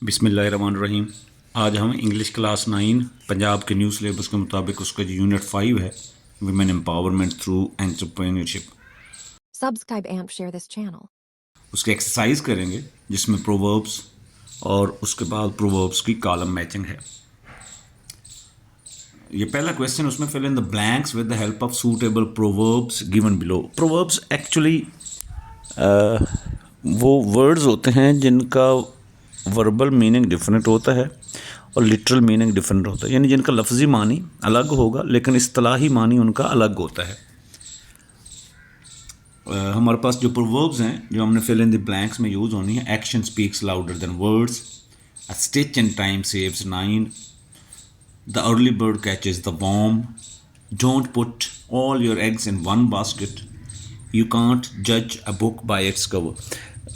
بسم اللہ الرحمن الرحیم. آج ہم انگلش کلاس 9 پنجاب کے نیو سلیبس کے مطابق اس کا جو یونٹ 5 ہے women empowerment through entrepreneurship, Subscribe and share this channel. اس کی ایکسرسائز کریں گے جس میں پرووربس اور اس کے بعد پرووربس کی کالم میچنگ ہے. یہ پہلا کویسچن اس میں fill in the blanks with the help of suitable proverbs given below. Proverbs actually وہ ورڈز ہوتے ہیں جن کا وربل میننگ ڈفرینٹ ہوتا ہے اور لٹرل میننگ ڈفرینٹ ہوتا ہے، یعنی جن کا لفظی معنی الگ ہوگا لیکن اصطلاحی معنی ان کا الگ ہوتا ہے. ہمارے پاس جو پرووربس ہیں جو ہم نے فل ان دی بلینکس میں یوز ہونی ہے: action speaks louder than words, a stitch in time saves 9، the early bird catches the worm, don't put all your eggs in one basket, you can't جج a book by its core.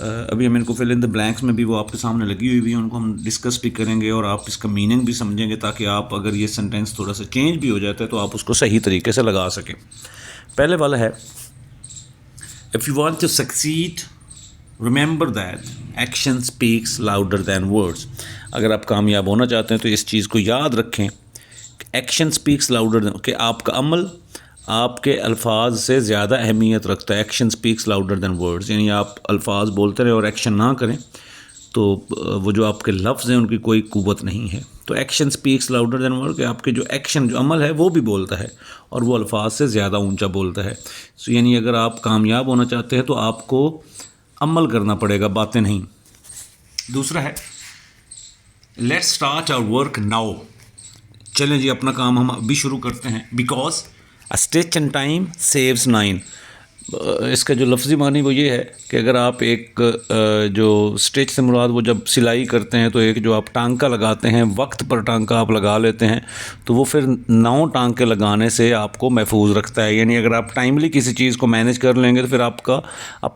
ابھی ہم ان کو فل in the blanks میں بھی وہ آپ کے سامنے لگی ہوئی بھی ہیں، ان کو ہم ڈسکس بھی کریں گے اور آپ اس کا میننگ بھی سمجھیں گے تاکہ آپ اگر یہ سینٹینس تھوڑا سا چینج بھی ہو جاتا ہے تو آپ اس کو صحیح طریقے سے لگا سکیں. پہلے والا ہے: If you want to succeed, remember that action speaks louder than words. اگر آپ کامیاب ہونا چاہتے ہیں تو اس چیز کو یاد رکھیں کہ ایکشن اسپیکس لاؤڈر دین، کہ آپ کا عمل آپ کے الفاظ سے زیادہ اہمیت رکھتا ہے. Action speaks louder than words, یعنی آپ الفاظ بولتے رہیں اور ایکشن نہ کریں تو وہ جو آپ کے لفظ ہیں ان کی کوئی قوت نہیں ہے. تو action speaks louder than word, کہ آپ کے جو ایکشن جو عمل ہے وہ بھی بولتا ہے اور وہ الفاظ سے زیادہ اونچا بولتا ہے. سو یعنی اگر آپ کامیاب ہونا چاہتے ہیں تو آپ کو عمل کرنا پڑے گا، باتیں نہیں. دوسرا ہے: let's start our work now. چلیں جی اپنا کام ہم ابھی شروع کرتے ہیں. Because a stitch in time saves 9. اس کا جو لفظی معنی وہ یہ ہے کہ اگر آپ ایک جو اسٹچ سے مراد وہ جب سلائی کرتے ہیں تو ایک جو آپ ٹانکا لگاتے ہیں، وقت پر ٹانکا آپ لگا لیتے ہیں تو وہ پھر 9 ٹانکے لگانے سے آپ کو محفوظ رکھتا ہے. یعنی اگر آپ ٹائملی کسی چیز کو مینیج کر لیں گے تو پھر آپ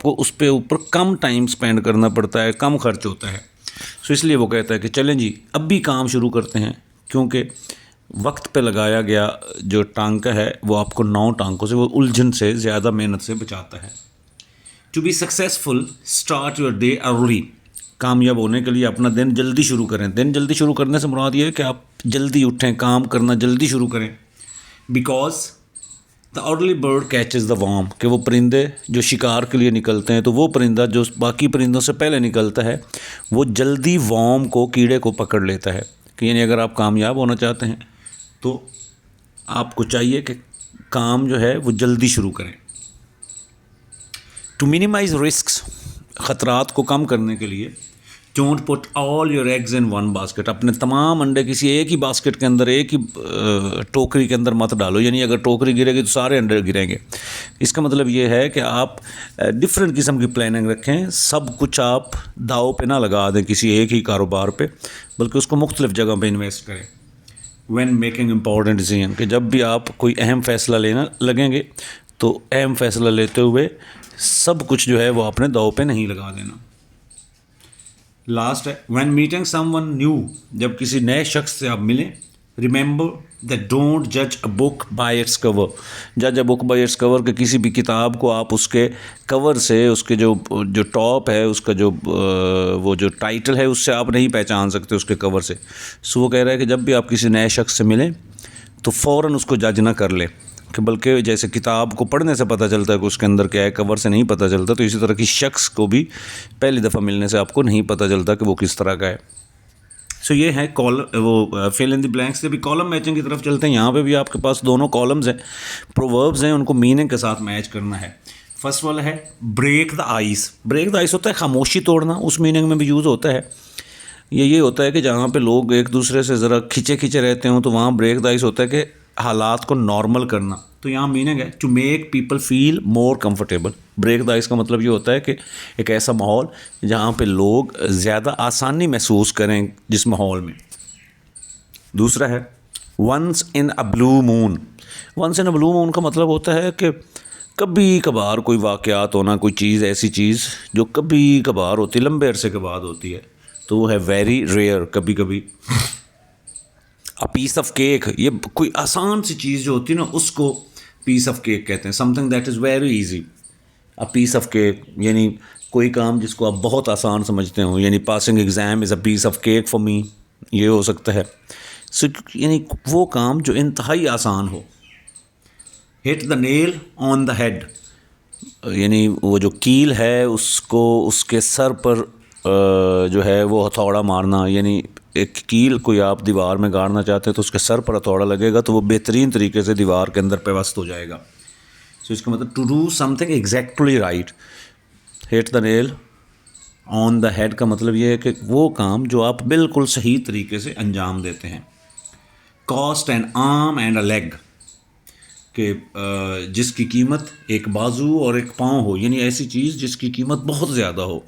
کو اس پہ اوپر کم ٹائم سپینڈ کرنا پڑتا ہے، کم خرچ ہوتا ہے. سو اس لیے وہ کہتا ہے کہ چلیں جی اب بھی کام شروع کرتے ہیں، کیونکہ وقت پہ لگایا گیا جو ٹانکا ہے وہ آپ کو 9 ٹانکوں سے، وہ الجھن سے، زیادہ محنت سے بچاتا ہے. To be successful start your day early. کامیاب ہونے کے لیے اپنا دن جلدی شروع کریں. دن جلدی شروع کرنے سے مراد یہ ہے کہ آپ جلدی اٹھیں، کام کرنا جلدی شروع کریں. Because the early bird catches the warm, کہ وہ پرندے جو شکار کے لیے نکلتے ہیں تو وہ پرندہ جو باقی پرندوں سے پہلے نکلتا ہے وہ جلدی وارم کو، کیڑے کو پکڑ لیتا ہے. کہ یعنی اگر آپ کامیاب ہونا چاہتے ہیں تو آپ کو چاہیے کہ کام جو ہے وہ جلدی شروع کریں. ٹو مینیمائز رسکس، خطرات کو کم کرنے کے لیے: don't put all your eggs in one basket. اپنے تمام انڈے کسی ایک ہی باسکٹ کے اندر، ایک ہی ٹوکری کے اندر مت ڈالو. یعنی اگر ٹوکری گرے گی تو سارے انڈے گریں گے. اس کا مطلب یہ ہے کہ آپ ڈفرینٹ قسم کی پلاننگ رکھیں. سب کچھ آپ داؤ پہ نہ لگا دیں کسی ایک ہی کاروبار پہ، بلکہ اس کو مختلف جگہ پہ انویسٹ کریں. وین میکنگ امپورٹنٹ ڈیسیژن، کہ جب بھی آپ کوئی اہم فیصلہ لینا لگیں گے تو اہم فیصلہ لیتے ہوئے سب کچھ جو ہے وہ اپنے داؤ پہ نہیں لگا دینا. لاسٹ ہے: when meeting some one new, جب کسی نئے شخص سے آپ ملیں، ریممبر دیٹ ڈونٹ جج a book by its core. جج a book by its core, کہ کسی بھی کتاب کو آپ اس کے کور سے، اس کے جو ٹاپ ہے، اس کا جو وہ جو ٹائٹل ہے اس سے آپ نہیں پہچان سکتے، اس کے کور سے. سو وہ کہہ رہا ہے کہ جب بھی آپ کسی نئے شخص سے ملیں تو فوراً اس کو جج نہ کر لیں، کہ بلکہ جیسے کتاب کو پڑھنے سے پتہ چلتا ہے کہ اس کے اندر کیا ہے، کور سے نہیں پتہ چلتا، تو اسی طرح کی شخص کو بھی پہلی دفعہ ملنے سے آپ کو نہیں پتہ چلتا کہ وہ کس طرح کا ہے. سو یہ ہے وہ فل ان دی بلینکس سے. بھی کالم میچنگ کی طرف چلتے ہیں. یہاں پہ بھی آپ کے پاس دونوں کالمز ہیں، پرووربز ہیں، ان کو میننگ کے ساتھ میچ کرنا ہے. فرسٹ والا ہے break the ice. Break the ice ہوتا ہے خاموشی توڑنا، اس میننگ میں بھی یوز ہوتا ہے. یہ ہوتا ہے کہ جہاں پہ لوگ ایک دوسرے سے ذرا کھچے رہتے ہوں تو وہاں بریک دا آئس ہوتا ہے کہ حالات کو نارمل کرنا. تو یہاں میننگ ہے to make people feel more comfortable. Break the ice کا مطلب یہ ہوتا ہے کہ ایک ایسا ماحول جہاں پہ لوگ زیادہ آسانی محسوس کریں جس ماحول میں. دوسرا ہے ونس ان اے بلو مون. ونس ان اے بلو مون کا مطلب ہوتا ہے کہ کبھی کبھار کوئی واقعات ہونا، کوئی چیز، ایسی چیز جو کبھی کبھار ہوتی ہے، لمبے عرصے کے بعد ہوتی ہے، تو وہ ہے ویری ریئر، کبھی کبھی. اے پیس آف کیک، یہ کوئی آسان سی چیز جو ہوتی ہے نا اس کو پیس آف کیک کہتے ہیں. Something that is very easy. A piece of cake یعنی کوئی کام جس کو آپ بہت آسان سمجھتے ہوں، یعنی passing exam is a piece of cake for me, یہ ہو سکتا ہے. یعنی وہ کام جو انتہائی آسان ہو. ہٹ the nail on the head, یعنی وہ جو کیل ہے اس کو اس کے سر پر جو ہے وہ ہتھوڑا مارنا. یعنی ایک کیل کوئی آپ دیوار میں گاڑنا چاہتے ہیں تو اس کے سر پر ہتھوڑا لگے گا تو وہ بہترین طریقے سے دیوار کے اندر پیوست ہو جائے گا. اس کا مطلب to do something exactly right. Hit the nail on the head کا مطلب یہ ہے کہ وہ کام جو آپ بالکل صحیح طریقے سے انجام دیتے ہیں. Cost an arm and a league, کہ جس کی قیمت ایک بازو اور ایک پاؤں ہو، یعنی ایسی چیز جس کی قیمت بہت زیادہ ہو.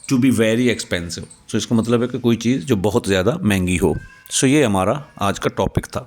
ٹو بی ویری ایکسپینسو، سو اس کا مطلب ہے کہ کوئی چیز جو بہت زیادہ مہنگی ہو. سو یہ ہمارا آج کا ٹاپک تھا.